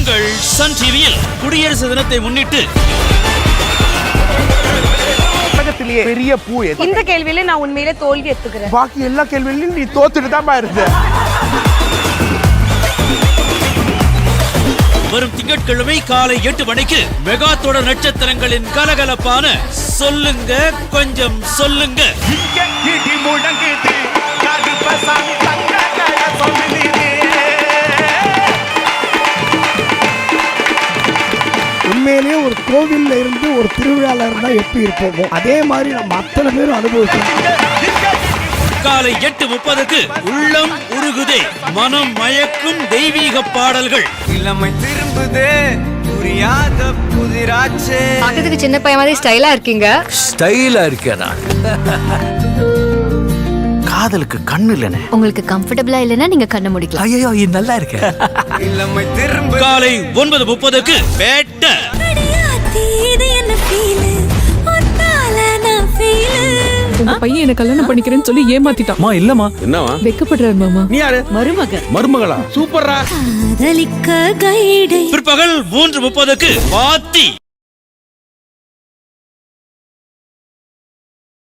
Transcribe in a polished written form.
உங்கள் சன் டிவியில் குடியரசு தினத்தை முன்னிட்டு உலகத்திலேயே பெரிய பூ எது? இந்த கேள்வியில நான் உண்மையிலே தோல்வி எடுத்துக்கிறேன். பாக்கி எல்லா கேள்வியிலும் நீ தோத்துட்டு தான் இருந்த. வரும் திங்கட்கிழமை காலை 8 மணிக்கு மெகா தொடர் நட்சத்திரங்களின் கலகலப்பான சொல்லுங்க கொஞ்சம் சொல்லுங்க. உண்மையிலேயே ஒரு கோவில்ல இருந்து ஒரு திருவிழால இருந்தா எப்படி இருப்போமோ அதே மாதிரி நம்ம அத்தனை பேரும் அனுபவிச்சோம். காலை 8:30க்கு உள்ளம் உருகுதே மனம் மயக்கும் தெய்வீக பாடல்கள். இளமை திரும்புதே புரியாத புதிராச்சே. பார்க்கிறதுக்கு சின்ன பையன் மாதிரி ஸ்டைலா இருக்கீங்க. ஸ்டைலா இருக்கேன் நான். காதலுக்கு கண்ணு இல்லனே. உங்களுக்கு கம்ஃபர்ட்டபிளா இல்லனா நீங்க கண்ண முடிக்கலாம். ஐயோ இது நல்லா இருக்கு. இளமை திரும்ப காலை 9:30க்கு பேட்ட. உங்க பையன் என்ன கல்யாணம் பண்ணிக்கிறேன்னு சொல்லி ஏமாத்திட்டான். மா இல்லமா. என்னவா? வெக்கப்படுறாரு மாமா. நீ யாரு? மருமகளா? சூப்பர்ரா. பிற்பகல் 3:30க்கு பாத்தி.